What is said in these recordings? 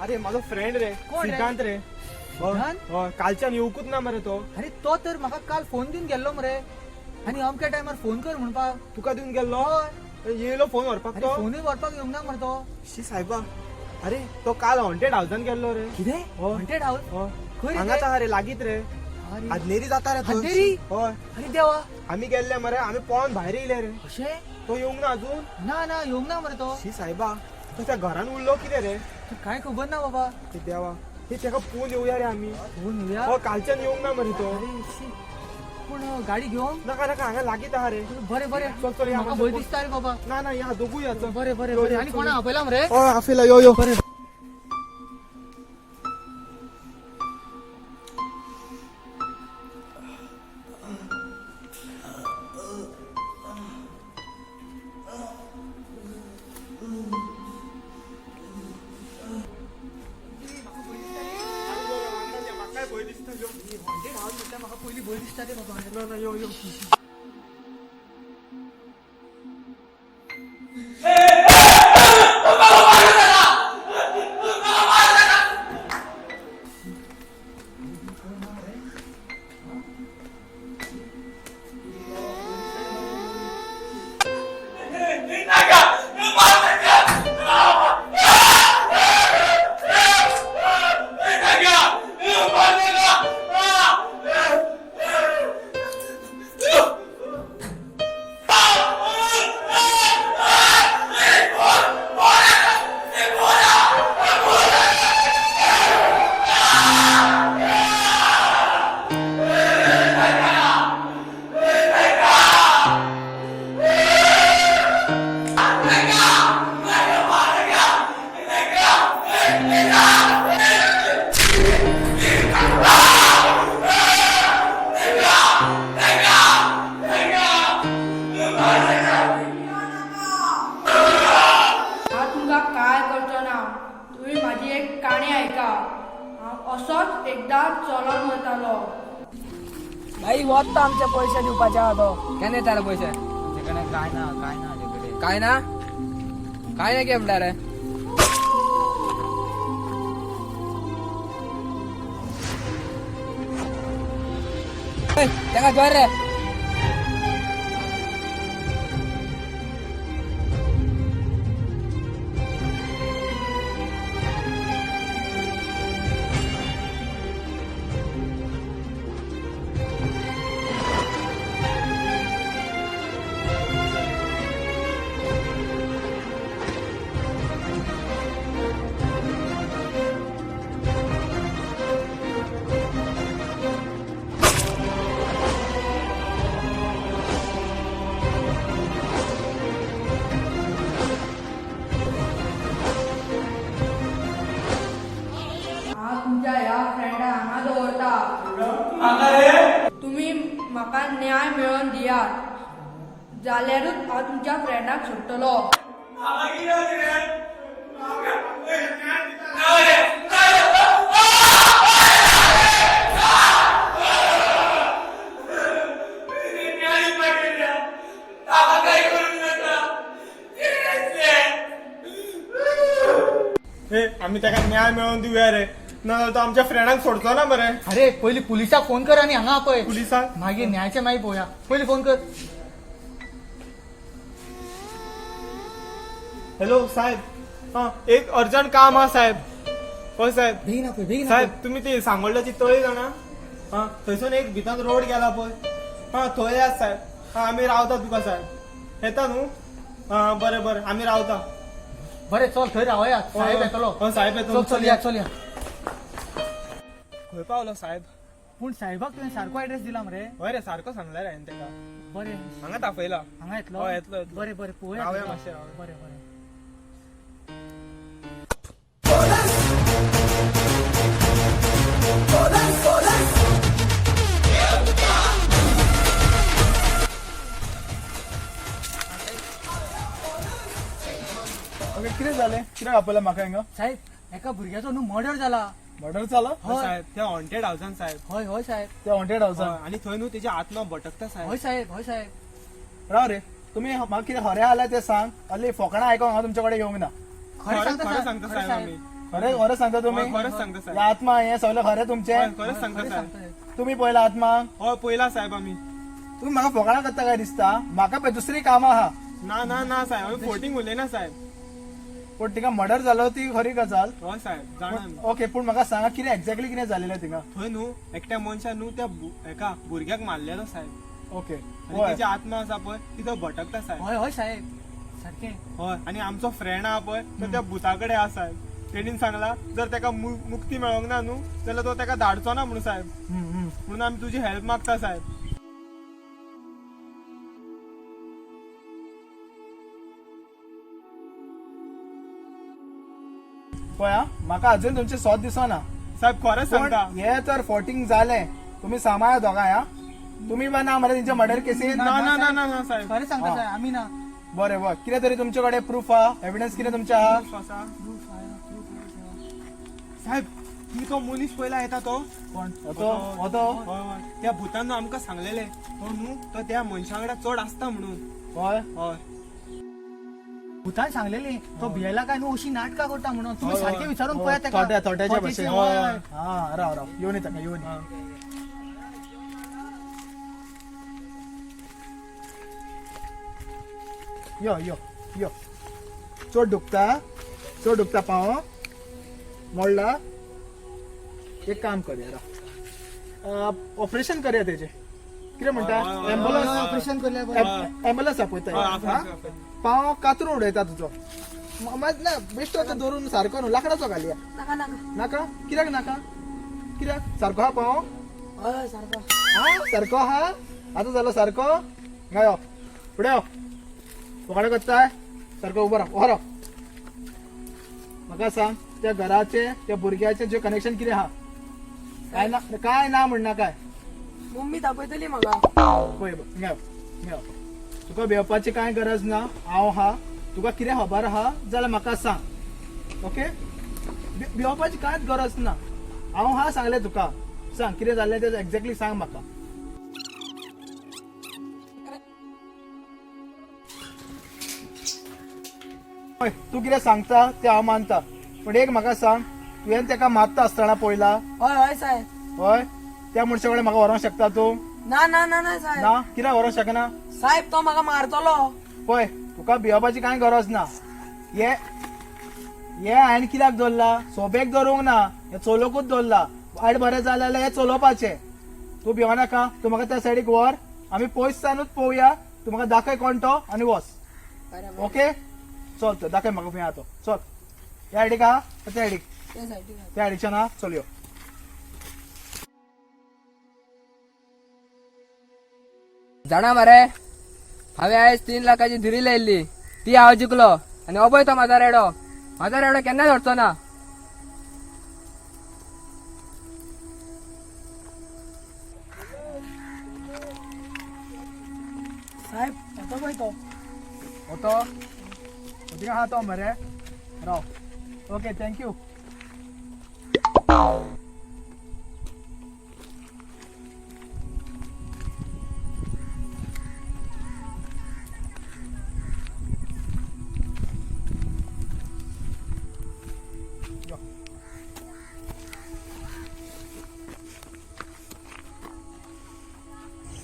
अरे माझा फ्रेंड रे कोण रे? सिद्धांत रे सिद्धांत? हय, कालच्यान येवकूच ना मरे तो. अरे तो तर म्हाका काल फोन दिवन गेल्लो मरे आनी अमक्या टायमार फोन कर म्हणपा. तुका दिवन गेल्लो येयलो फोन व्हरपाक अरे तो. फोनूय व्हरपाक येवंक ना मरे तो. शी सायबा, अरे तो काल हॉन्टेड हाऊसान गेल्लो रे. कितें हो. हॉन्टेड हाऊस हय. खंय रे हांगाच ते? आहा रे लागीत रे. अरे आदलेरी जाता रे थंय. आदलेरी? हय. अरे देवा आम्ही गेल्ले मरे, आम्ही पळोवन भायर येयले रे. अशें तो येवंक ना अजून. ना ना येवंक ना मरे तो. शी सायबा, तो त्या घरान उरलो कितें रे. काय खबर ना बाबा. ते देवा, हे तेका पोवन येवया रे आमी. फोन येऊया. हो कालच्यान येवंक ना मरे तो. अरे शी. पूण गाडी घेवन नका नका हांगा लागीत आहा रे. बरें बरें चल, चल, या म्हाका मातसो भंय पळय. दिसता रे बाबा. ना ना या दोगूय या चल. बरें बरें यो, बरें यो, आनी चल. कोणा आपयला मरे. हय आफेला यो यो. बरें म्हाका पयली भंय दिसता रे बाबा. यो यो. हा तुमका काय करतो ना. तुम्ही माझी एक काणी ऐका. हांव असोच एकदा चलोन वतालो. भाई वत्ता आमचे पैसे दिवपाचे आहा तो. केन्ना येताले पैसे? तुझ्याकडे काय ना तुझ्याकडे. काय ना? काय नाही की म्हणटा रे. त्याला जोर रे. हा तुमच्या ह्या फ्रेंडा हांगा दवरता. तुम्ही म्हाका न्याय मेळोवन दियात जाल्यारूच हांव तुमच्या फ्रेंडाक सोडटलो. हे आम्ही त्याका न्याय मिळवून देऊया रे. ना तो आमच्या फ्रेंडाक सोडतो ना मरे. अरे पयली पुलिसाक फोन कर आनी हांगा आपय. पुलिसांक मागीर न्यायचे मागीर पळोवया. पयली फोन कर. हॅलो साहेब, हा एक अर्जंट काम हा साहेब. हो साहेब. बेगीन आपय बेगीन साहेब आपय. तुम्ही ती सांगोळल्याची तळी जाणा. हा थंयसून एक भितर रोड गेला पळय. हा थंय या साहेब. हा आम्ही रावता तुका साहेब. येता न्हू. हा बरें बरें आम्ही रावता. बरें चल थंय रावया. साहेब येतलो. हो साहेब येतो. चल या चल या. खंय पावलो साहेब? पूण साहेबाक तुवें सारको एड्रेस दिला मरे. हय रे सारको सांगला रे हांवें तेका. बरें हांगा तापयला. हांगा येतलो. हय येतलो येतलो. बरें बरें पळोवया. रावया मातशें रावया. बरें बरें. ओके कितें जालें कित्याक आपयला म्हाका हिंगा साहेब एका भुरग्याचो न्हू मर्डर जाला. मर्डर जाला हय. साहेब त्या हॉन्टेड हाऊसान साहेब. हय हय साहेब. त्या हॉन्टेड हाऊसान हय, आणि थंय न्हू तेजी आत्मा भटकता साहेब. हय साहेब हय साहेब. राव रे तुम्ही म्हाका कितें खरें आल्या तें सांग. आली फोकाणां आयकोंक हांव तुमच्या कडेन येवंक ना. खरें सांगता खरें साहेब, सांगता खरें साहेब आमी. खरं सांगता तुम्ही हय, खरंच सांगता साहेब. या आत्मा हे सगळं खरं तुमचे हय, खरंच सांगता साहेब. तुम्ही पहिला आत्मा हय पयला साहेब आम्ही. तुम्ही म्हाका फोकाणा करता काय दिसता म्हाका पळय दुसरी कामां आहा ना ना ना साहेब आम्ही फोटींग उलयना साहेब. पण तिका मर्डर जालो ती खरी गजाल हय साहेब जाणा आमी. ओके पूण म्हाका सांगा कितें एक्झॅक्टली कितें जालेलें थिंगा थंय न्हू एकट्या मनशान न्हू त्या एका भुरग्याक मारलेलो साहेब. ओके आणि होय त्याची आत्मा आसा पळय ती थंय भटकता साहेब. हय हय साहेब सारखे हय आणि आमचो फ्रेंड आहा पळय तो त्या भुताकडे आहा साहेब. तेणीन सांगला जर ताका मुक्ती मेळोंक ना न्हू जाल्यार तो ताका धाडचो ना म्हणून साहेब. म्हणून आमी तुजी हेल्प मागता साहेब. पळय आं, म्हाका अजून तुमचे सोद दिसना साहेब खरेंच पण सांगता. हे तर फोटिंग जालें तुम्ही सांबाळा दोगांय आं तुम्ही बा ना मरे तेंच्या मर्डर केसीन ना ना ना ना ना साहेब. खरें सांगता हा. साहेब आम्ही ना बरें बरें कितें तरी तुमचे कडेन प्रूफ आहा एविडन्स कितें तुमचे आहा श्वासा. साहेब तुम्ही तो मनीस पयला येता तो कोण होतो होतो हय, हय. त्या भुतान आमकां सांगलेले तो न्हू तो त्या मनशा कडेन चड आसता म्हणून. होय हय भुतान सांगलेली तो भियेला काय न्हू अशी नाटकां करता म्हणून तुम्ही हय, हय. सारखे विचारून पळया ताका. थोड्याच्या थोट्याची, भशेन हय, हय. हा राव राव येवन येता येवन हा. यो यो यो चड दुखता पाव मोडला एक काम करूया राव ऑपरेशन करूया तेजे कितें म्हणटा हय, हय, एम्बुलन्स हय, हय. ऑपरेशन करल्या एम्बुलन्स हय, आपयता आपयता, हा? आपयता. पाव कातरून उडयता तुजो ना बेश्टो आतां धरून सारको न्हू लाकडाचो घालया नाका कित्याक नाका कित्याक सारको हा पाव हा सारको हा आता जालो सारको गायो फुडें यो फुकाडो करताय सारको उबो राव म्हाका सांग त्या घराचे त्या भुरग्याचे जे कनेक्शन कितें आहा काय ना म्हणना काय मम्मी तापयतली म्हाका. पळय गायो तुका भिवपाची कांय गरज ना हांव हा तुका कितें खबर आहा जाल्यार म्हाका सांग ओके भिवपाची कांयच गरज ना हांव हा सांगलें तुका सांग कितें जाल्लें तें एक्झॅक्टली सांग म्हाका पळय तूं कितें सांगता तें हांव मानता पण एक म्हाका सांग तुवें ताका मारता आसतना पळयला हय हय साहेब. हय त्या मनशा कडेन म्हाका व्हरोंक शकता तूं ना ना ना ना साहेब. ना कित्याक व्हरोंक शकना साहेब तो म्हाका मारतलो. पळय तुका भिवपाची कांय गरज ना हे हांवें कित्याक दवरला सोबेक धरूंक ना हे चलोवूच दवरला वायट बरें जालें जाल्यार हे चलोवपाचें तूं भिवनाका तूं म्हाका त्या सायडीक व्हर आमी पयसच्यानूच पळोवया तूं म्हाका दाखय कोण तो आनी वच ओके चल तर दाखय म्हाका खंय आहा तो चल ह्या सायडीक आहा त्या सायडीक त्या सायडीच्यान आहा चल यो जाणा मरे हांवें आयज 3 लाखाची धिरी लायिल्ली ती हांव जिखलो आनी हो पळय तो म्हाजो रेडो केन्ना धरचो ना. साहेब येतो पळय तो होतो थिंगा आहा तो मरे राव ओके थँक्यू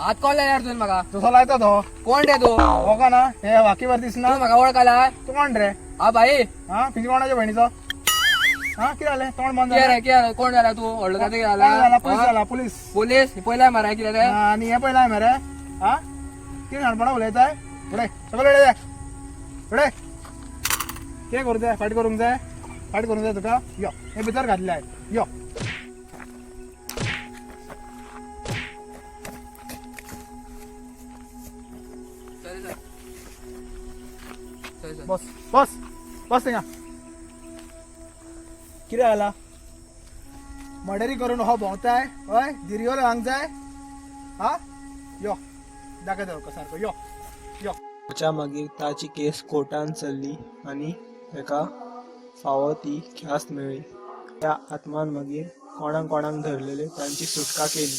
हात कोण लायल्यार तुवें म्हाका. तुजो लायता तो कोण रे तू. हो का ना हे वाकीवर दिसना तू म्हाका वळखला. तू कोण रे हा भाई हा तुझी कोणाच्या बहिणीचो हा कितें जालें तोंड बंद कितें जालें रे कितें कोण जाला तू व्हडलो काय काय झाला पुलीस जाला जाला पुलीस पोलीस पयलाय मरे कितें रे. आणि हे पयलाय मरे हा कितें शाणपणा उलयताय फुडें सगळें उडय जाय फुडें कितें करूं जाय फायट करूंक जाय तुका यो हे भितर घातले आहे यो बस बस बस थिंगा कितें जाला मर्डरी करून हो भोंवताय हय धिरयो हांग जाय हा यो दाखय तुका सारको यो यो ताच्या मागीर ताची केस कोर्टान चल्ली आनी ताका फावो ती ख्यास्त मेळ्ळी. त्या आत्मान मागीर कोणाक कोणाक धरलेले तांची सुटका केली.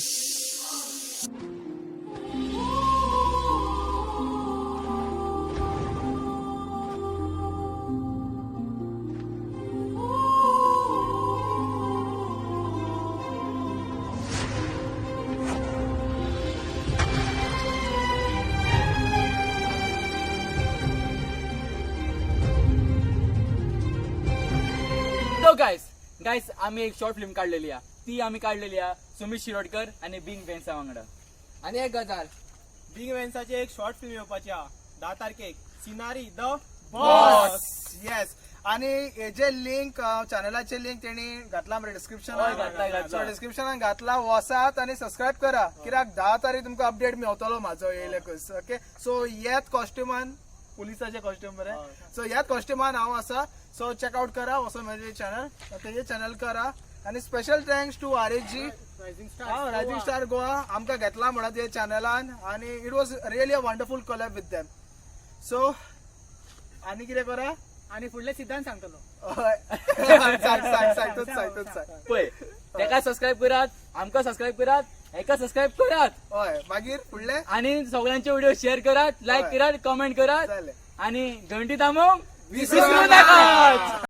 हॅलो गाईस आम्ही एक शॉर्ट फिल्म काढलेली आहे. ती आम्ही काढलेली आहे सुमित शिरोडकर आणि बिंग बेन्सा वांगडा. आणि एक गजाल बिग वेन्साची एक शॉर्ट फिल्म येवपाची हा 10 तारखेक सिनारी द बॉस येस. आणि हेजे लिंक चॅनलाचे लिंक तेणी घातला मरे डिस्क्रिप्शन डिस्क्रिप्शनान घातला. वसात आणि सबस्क्राईब करा कित्याक 10 तारीख तुमका अपडेट मेळटलो म्हाजो येयलेकूच. ओके सो ह्याच कॉस्ट्युमान पुलिसाचे कॉस्ट्युम बरे. सो ह्याच कॉस्ट्युमान हांव आसा. सो चेकआउट करा वसो माझे चॅनल तेजे चॅनल करा. आणि special thanks to RSG rising star Goa आमकां घेतला म्हणत हे चॅनलान. आणि it was really a wonderful collab with them. So आनी कितें करा आणि पुढले सिद्धांत सांगतलो. सांग. पळय तेका सबस्क्राईब करात, आमका सबस्क्राईब करात, एका सबस्क्राईब करात. हय मागीर फुडले आणि सगळ्यांचे व्हिडिओ शेअर करात, लाईक हय. करात, कमेंट करात जालें. आणि घंटी दामोवंक विसरू नका.